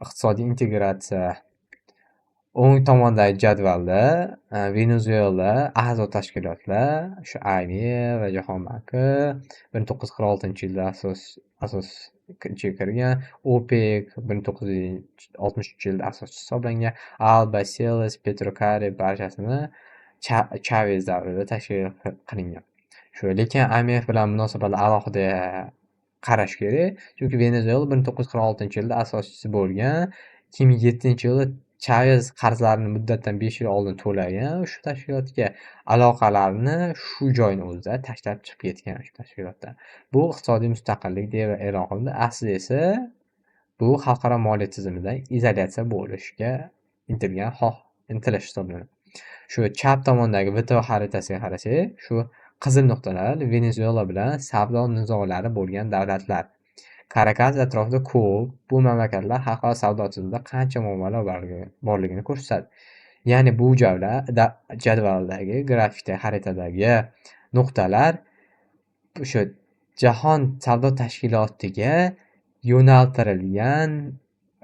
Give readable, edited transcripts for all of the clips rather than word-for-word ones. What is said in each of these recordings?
iqtisodiy integratsiya o'ng tomondagi jadvalda Venesuela a'zo tashkilotlar shu IMF va Jahon banki 1946-yilda asosga kirgan, OPEC 1963-yilda asoschisi hisoblangan, Alba, Celes, Petrocari barchasini Chavez davrida tashkil qilingan. Lekin IMF bilan munosabatlar alohida qarash kerak, chunki Venesuela 1946-yilda asoschisi bo'lgan, 2007-yilda Chavez qarzlarini muddatidan 5 yil oldin to'lagan, shu tashkilotga aloqalarini shu joyni o'zida tashlab chiqib ketgan shu tashkilotdan. Bu iqtisodiy mustaqillik deb e'lon qilindi. Aslida esa bu xalqaro moliya tizimidan izolyatsiya bo'lishga intilish hisoblanadi. Shu chap tomondagi VTO xaritasiga qarasak, shu qizil nuqtalar Venesuela bilan savdo nizolari bo'lgan davlatlar. Karakas atrofida ko'p bu mamlakatlar xalqaro savdo tizimida qancha muammolar borligini ko'rsatadi. Ya'ni bu jadvaldagi grafikda xaritadagi nuqtalar o'sha Jahon savdo tashkilotiga yo'naltirilgan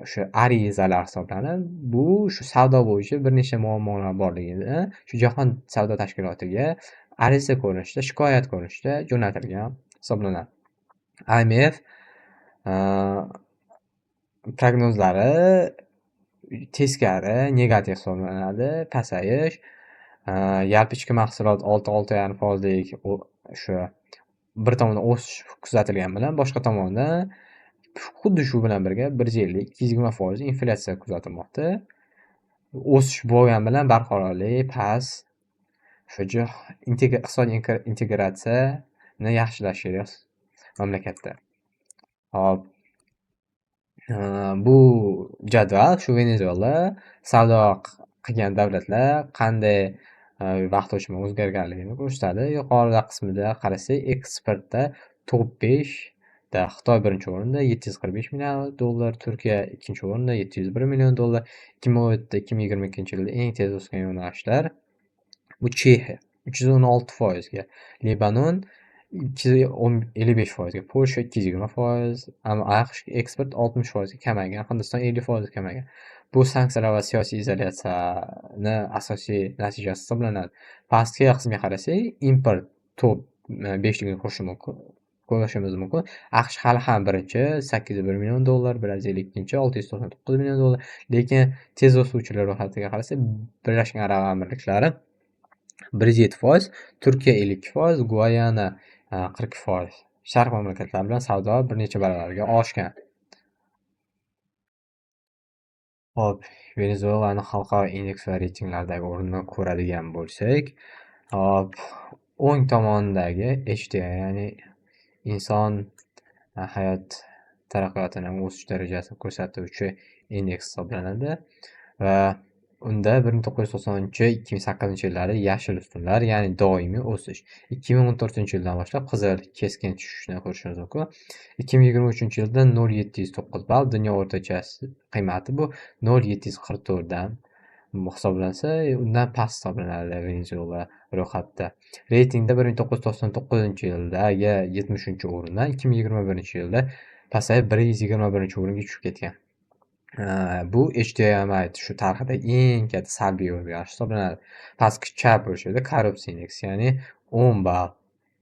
o'sha arizalar hisoblanadi. Bu shu savdo bo'yicha bir nechta muammolar borligini shu Jahon savdo tashkilotiga ariza ko'rinishida, shikoyat ko'rinishida jo'natilgan hisoblanadi. IMF prognozlari teskari, negativ hisoblanadi. Pasayish, yalpi ichki mahsulot 6,5% o'sha bir tomondan o'sish kuzatilgani bilan, boshqa tomondan xuddi shu bilan birga 150-220% inflyatsiya kuzatilmoqda. O'sish bo'lgani bilan barqarorlik past. Shu iqtisodiy integratsiyani yaxshilash kerak mamlakatda. Hop. Bu jadval shu Venesuela savdo qilgan davlatlar qanday vaqt o'tmay o'zgarganligini ko'rsatadi. Yuqorida qismida qarasak, eksportda top 5 da Xitoy birinchi o'rinda $745 million, Turkiya ikkinchi o'rinda $701 million. 2017-2022-yilda eng tez o'sgan yo'nalishlar bu Chexiya 316%, Libanon 255%, Polsha 220%, AQSh eksport 60% kamaygan, Hindiston 50% kamaygan. Bu sanksiyalar va siyosiy izolyatsiyani asosiy natijasi hisoblanadi. Pastki qismga qarasak, import top 5 ligini ko'rishimiz mumkin. AQSh hali ham birinchi $801 million, Braziliya ikkinchi $699 million. Lekin tez o'suvchilar ro'yxatiga qarasak, Birlashgan Arab Amirliklari 107%, Turkiya 52%, Guyana 40%. Sharq mamlakatlari bilan savdo bir necha baravarga oshgan. Hop, Venezuelani xalqaro indeks va reytinglardagi o'rnini ko'radigan bo'lsak, hop, o'ng tomondagi HDI, ya'ni inson hayot taraqqiyotining o'sish darajasini ko'rsatuvchi indeks hisoblanadi va unda 1990-2008-yillarda yashil ustunlar, ya'ni doimiy o'sish. 2014-yildan boshlab qizil keskin tushishni ko'rishimiz mumkin. 2023-yilda 0,709 ball, dunyo o'rtachasi qiymati bu 0,744 dan hisoblansa, undan past hisoblanadi Venezuela ro'yxatda. Reytingda 1999-yildagi 70-o'rindan 2021-yilda pasayib 121-o'ringa tushib ketgan. Bu HDMI shu tarixdagi eng katta salbiy o'zgarish hisoblanadi. Pastki chap burchakda korrupsiya indeksi, ya'ni 10 ball,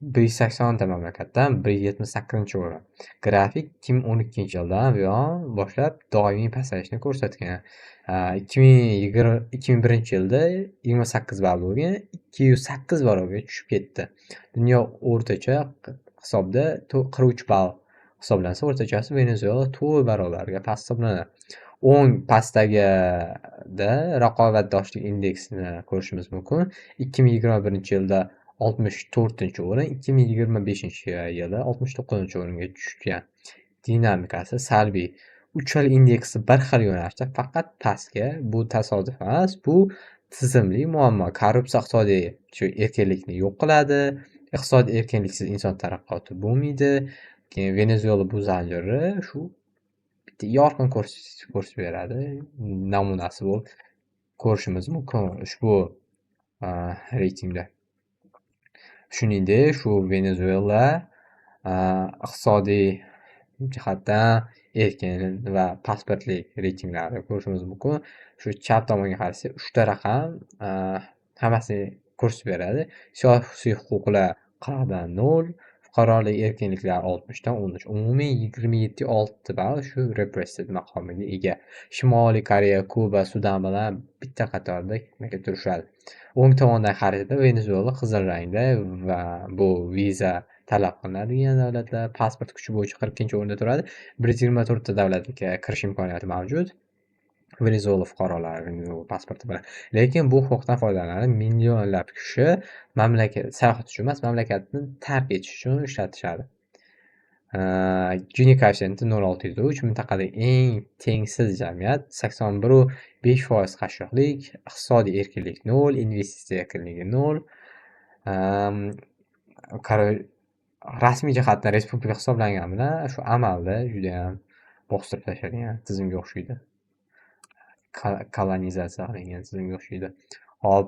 180 ta mamlakatdan 178-o'rin. Grafik 2012-yildan buyon boshlab doimiy pasayishni ko'rsatgan. 2021-yilda 28 ball bo'lgan, 208 barobarga tushib ketdi. Dunyo o'rtacha hisobda 43 ball hisoblansa, o'rtachasi Venezuela 4 barobarga past hisoblanadi. O'ng pastdagida raqobatbardoshlik indeksini ko'rishimiz mumkin. 2021-yilda 64-o'rin, 2025-yilda 69-o'ringa tushgan. Dinamikasi salbiy. Uchala indeksi bir xil yo'nalishda, faqat pastga. Bu tasodif emas, bu tizimli muammo. Korrupsiya iqtisodiy erkinlikni yo'q qiladi. Iqtisodiy erkinliksiz inson taraqqiyoti bo'lmaydi. Keyin Venezuela bu zanjiri shu bitta yorqin ko'rsatib beradi. Namunasi bo'lib ko'rishimiz mumkin ushbu reytingda. Shuningdek, shu Venezuela iqtisodiy jihatdan erkin va pasportlik reytinglarni ko'rishimiz mumkin. Shu chap tomonga qarasak, 3 ta raqam hammasi ko'rsatib beradi. Siyosiy huquqlar 40 dan 0, fuqarolik erkinliklar 60 dan 13. Umumiy 27.6 ball shu repressive maqomiga ega. Shimoliy Koreya, Kuba, Sudan bilan bitta qatorda ketma-ket turishadi. O'ng tomondagi xaritada Venesuela qizil rangda va bu viza talab qilinadigan davlatlar. Pasport kuchi bo'yicha 40-o'rinda turadi. 124 ta davlatga kirish imkoniyati mavjud. Venesuela fuqarolarining pasporti bilan. Lekin bu huquqdan foydalanib millionlab kishi sayohat uchun emas, mamlakatni tark etish uchun ishlatishadi. Gini koeffitsiyenti 0.603, mintaqadagi eng tengsiz jamiyat, 81.5% qashshoqlik, iqtisodiy erkinlik 0, investitsiya erkinligi 0. Rasmiy jihatdan respublika hisoblangan bilan shu amalda judayam bostirib tashlagan tizimga o'xshaydi. Kolonizatsiya qilingan tizimga o'xshaydi. Hop,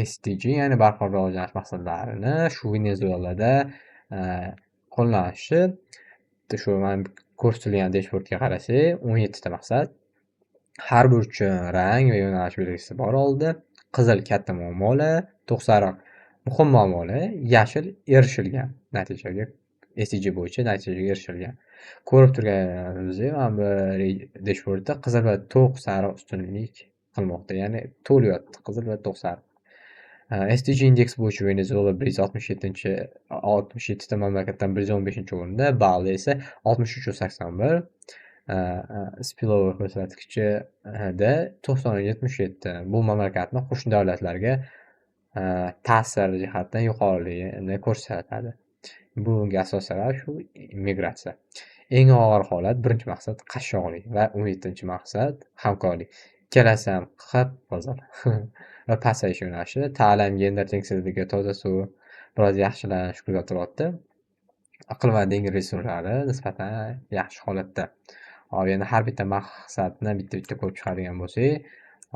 SDG ya'ni barqaror rivojlanish maqsadlarini shu Venezuelada qo'llanilishi shu mana ko'rsatilgan dashbordga qarasak, 17 ta maqsad. Har bir uchun rang va yo'nalish belgisi bor oldi. Qizil katta muammolar, to'q sariq muhim muammolar, yashil erishilgan natijaga SDG bo'yicha natijaga erishilgan. Ko'rib turganingizdek, mana bu dashbordda qizil va to'q sariq ustunlik qilmoqda. Ya'ni to'lyapti qizil va to'q sariq. SDG indeks bo'yicha Venezuela 167 ta mamlakatdan 115-o'rinda, balli esa 63.81. Spillover ko'rsatkichida 90.77. Bu mamlakatni qo'shni davlatlarga ta'sir jihatdan yuqoriligini ko'rsatadi. Bunga asos sabab shu migratsiya. Eng og'ir holat birinchi maqsad qashshoqlik va 17-chi maqsad hamkorlik. Ikkalasi ham qip-qizil va pasayish yo'nalishi. Ta'lim, gender tengsizligi, toza suv biroz yaxshilanish kuzatilyapti. Aql va dengiz resurslari nisbatan yaxshi holatda. Hop, endi har bitta maqsadni bitta-bitta ko'rib chiqadigan bo'lsak,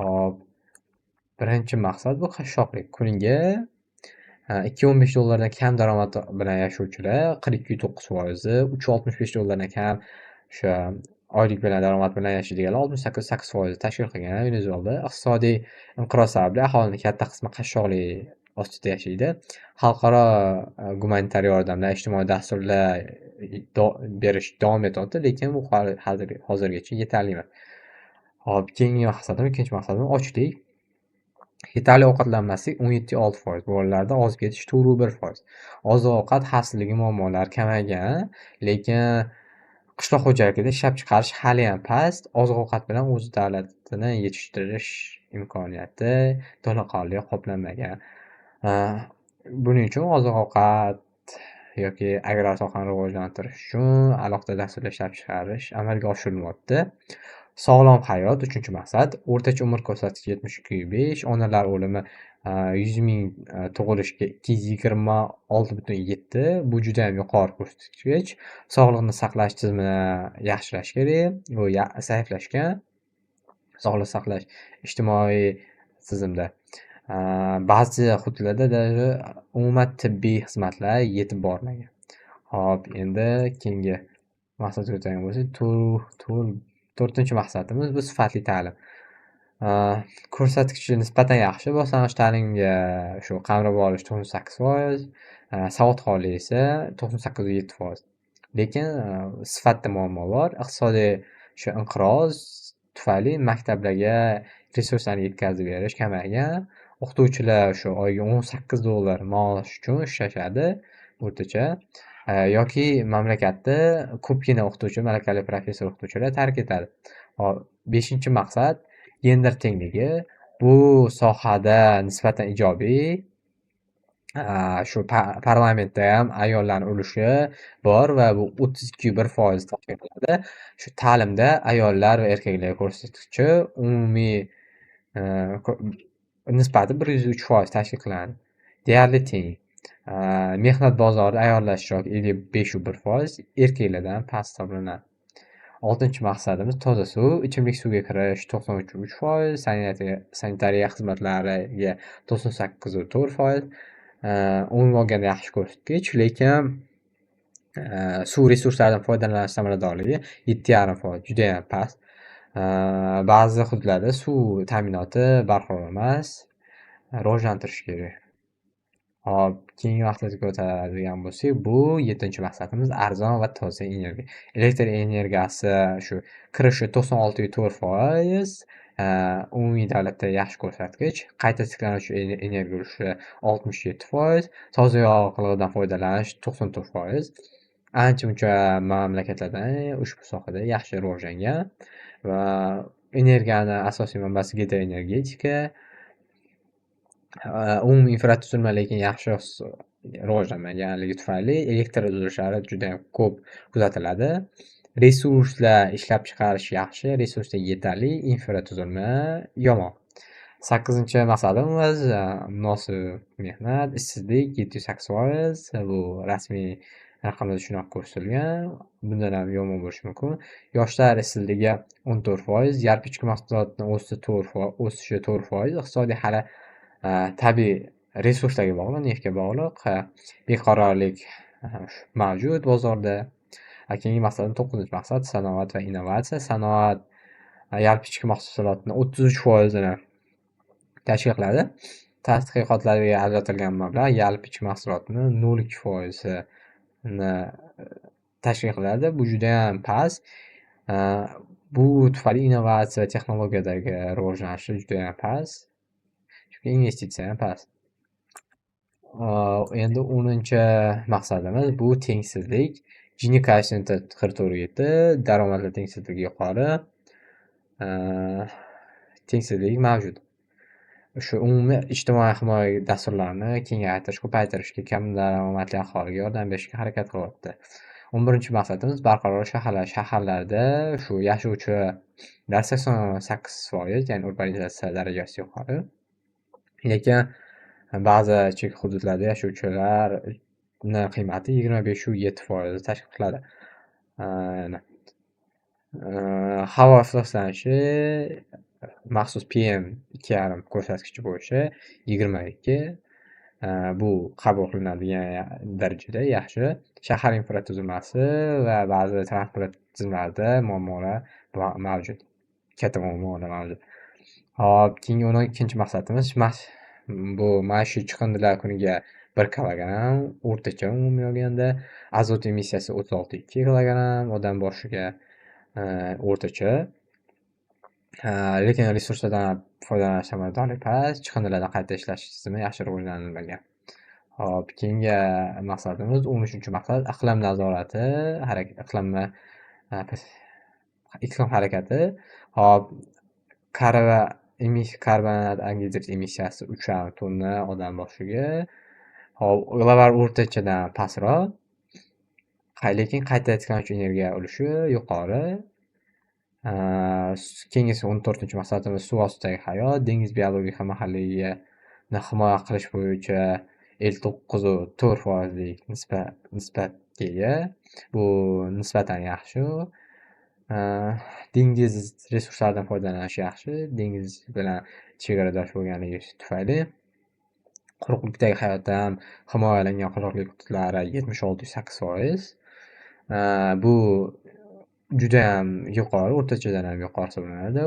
hop, birinchi maqsad bu qashshoqlik. Kuniga $215 kam daromad bilan yashovchilar 42.9%, $365 kam o'sha oylik bilan daromad bilan yashaydiganlar 68.8% tashkil qilgan. Venezuelada iqtisodiy inqiroz sababli aholining katta qismi qashshoqlik ostida yashaydi. Xalqaro gumanitar yordamlar, ijtimoiy dasturlar berish davom etyapti, lekin bu hozirgacha yetarli emas. Hop, keyingi maqsadim, ikkinchi maqsadim ochlik. Yetarli ovqatlanmaslik 17.6%, bolalarda ozib ketish 4.1%. Oziq-ovqat xavfsizligi muammolari kamaygan, lekin qishloq xo'jaligida ishlab chiqarish haliyam past. Oziq-ovqat bilan o'z davlatini yetishtirish imkoniyati to'laqonli qoplanmagan. Buning uchun oziq-ovqat yoki agrar sohani rivojlantirish uchun alohida dasturlar ishlab chiqarish amalga oshirilmoqda. Sog'lom hayot 3-maqsad. O'rtacha umr ko'rsatkichi 72.5, onalar o'limi 100.000 tug'ilishga 226.7. Bu juda ham yuqori ko'rsatkich. Sog'liqni saqlash tizimini yaxshilash kerak. U zaiflashgan. Sog'liqni saqlash ijtimoiy tizimda ba'zi hududlarda umuman tibbiy xizmatlar yetib bormagan. Hop, endi keyingi maqsadga o'tadigan bo'lsak, 4-chi maqsadimiz bu sifatli ta'lim. Ko'rsatkichi nisbatan yaxshi. Boshlang'ich ta'limga shu qamrab olish 98%, savodxonlik esa 98.7%. Lekin sifatda muammo bor. Iqtisodiy shu inqiroz tufayli maktablarga resurslarni yetkazib berish kamaygan. O'qituvchilar shu oyiga $18 maosh uchun ishlashadi o'rtacha. Yoki mamlakatda ko'pgina o'qituvchi, malakali professor o'qituvchilar tark etadi. Hop, 5-maqsad gender tengligi. Bu sohada nisbatan ijobiy. Shu parlamentda ham ayollarning ulushi bor va bu 32.1% tashkil qiladi. Shu ta'limda ayollar va erkaklar ko'rsatkichi umumiy nisbati 103% tashkil qiladi. Deyarli teng. Mehnat bozorida ayollar ishtiroki 55.1%, erkaklardan past hisoblanadi. 6-maqsadimiz toza suv. Ichimlik suviga kirish 93.3%, sanitariya xizmatlariga 98.4%. Umuman olganda yaxshi ko'rsatkich, lekin Suv resurslaridan foydalanish samaradorligi 7,5%, judayam past. Ba'zi hududlarda suv ta'minoti barqaror emas, rivojlantirish kerak. Hop, keyingi maqsadga o'tadigan bo'lsak, bu 7-chi maqsadimiz arzon va toza energiya. Elektr energiyasi shu kirishi 96,4%, umumiy davlatda yaxshi ko'rsatkich. Qayta tiklanuvchi energiya ulushi 67%, toza yoqilg'idan foydalanish 94%. Ancha-muncha mamlakatlarda ushbu sohada yaxshi rivojlangan va energiyani asosiy manbasi gidroenergetika. Umumiy infratuzilma lekin yaxshi rivojlanmaganligi tufayli elektr uzilishlari judayam ko'p kuzatiladi. Resurslar ishlab chiqarish yaxshi, resurslar yetarli, infratuzilma yomon. 8-chi maqsadimiz munosib mehnat, ishsizlik 708%, bu rasmiy raqamlarda shunaqa ko'rsatilgan. Bundan ham yomon bo'lishi mumkin. Yoshlar ishsizligi 14%, yalpi ichki mahsulotni o'sishi 4%, iqtisodiy hali tabiiy resurslarga bog'liq, neftga bog'liq, beqarorlik mavjud bozorda. Keyingi maqsadimiz 9-chi maqsad sanoat va innovatsiya. Sanoat yalpi ichki mahsulotni 33%ni tashkil qiladi. Tadqiqotlarga ajratilgan mablag' yalpi ichki mahsulotni 0,2%ni tashkil qiladi. Bu judayam past. Bu tufayli innovatsiya va texnologiyadagi rivojlanish judayam past. Chunki investitsiya ham past. Endi 10-chi maqsadimiz bu tengsizlik. Gini koeffitsiyenti 44,7, daromadlar tengsizligi yuqori. Tengsizlik mavjud. Shu umumiy ijtimoiy himoya dasturlarini kengaytirish, ko'paytirishga, kam daromadli aholiga yordam berishga harakat qilyapti. 11-chi maqsadimiz barqaror shaharlar. Shaharlarda shu yashovchilar 88%, ya'ni urbanizatsiya darajasi yuqori. Lekin ba'zi chek hududlarda yashovchilarni qiymati 25,7% tashkil qiladi. Havo ifloslanishi maxsus PM2,5 ko'rsatkichi bo'yicha 22. Bu qabul qilinadigan darajada yaxshi. Shahar infratuzilmasi va ba'zi transport tizimlarida muammolar mavjud. Katta muammolar mavjud. Hop, keyingi 12-chi maqsadimiz bu maishiy chiqindilar kuniga 1 kilogramm, o'rtacha umumiy olganda. Azot emissiyasi 36,2 kilogramm odam boshiga o'rtacha. Lekin resurslardan foydalanish samaradorligi past, chiqindilardan qayta ishlash tizimi yaxshi rivojlanmagan. Hop, keyingi maqsadimiz 13-chi maqsad iqlim nazorati, iqlim harakati. Hop, karbonat angidrid emissiyasi 3,5 tonna odam boshiga. Hop, global o'rtachadan pastroq. Lekin qayta tiklanuvchi energiya ulushi yuqori. Keyingisi 14-chi maqsadimiz suv ostidagi hayot, dengiz biologik xilma-xilligini himoya qilish bo'yicha 59,4%lik nisbatga ega. Bu nisbatan yaxshi. Dengiz resurslaridan foydalanish yaxshi. Dengiz bilan chegaradosh bo'lganligi tufayli quruqlikdagi hayotdan ham himoyalangan quruqlik hududlari 76,8%. Bu judayam yuqori, o'rtachadan ham yuqori hisoblanadi.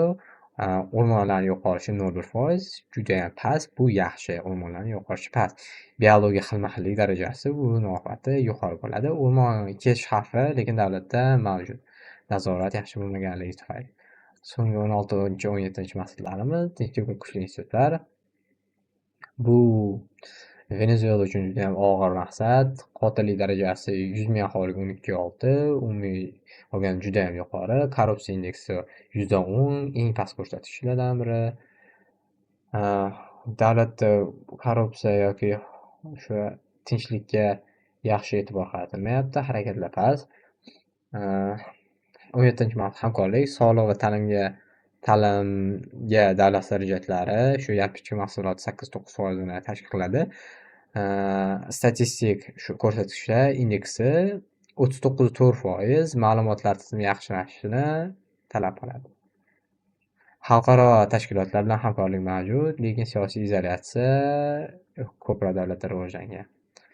O'rmonlarning yo'qolishi 0,1%, judayam past. Bu yaxshi, o'rmonlarning yo'qolishi past. Biologik xilma-xillik darajasi buni oqibati yuqori bo'ladi. O'rmon kesish xavfi lekin davlatda mavjud. Nazorat yaxshi bo'lmaganligi tufayli. So'nggi 16-, 17-chi maqsadlarimiz tinchlik va kuchli institutlar. Bu Venezuela uchun juda ham og'ir maqsad. Qotillik darajasi 100 ming aholiga 12,6, umumiy olganda juda ham yuqori. Korrupsiya indeksi 10, eng past ko'rsatkichlardan biri. Davlatda korrupsiya yoki o'sha tinchlikka yaxshi e'tibor qaratilmayapti, harakatlar past. 17-chi maqsad hamkorlik, soliq va ta'limga davlat xarajatlari shu yalpi ichki mahsulot 8-9%ni tashkil qiladi. Statistik shu ko'rsatkichlar indeksi 39,4% ma'lumotlar tizimi yaxshilashishini talab qiladi. Xalqaro tashkilotlar bilan hamkorlik mavjud, lekin siyosiy izolyatsiya ko'proq davlatda rivojlangan.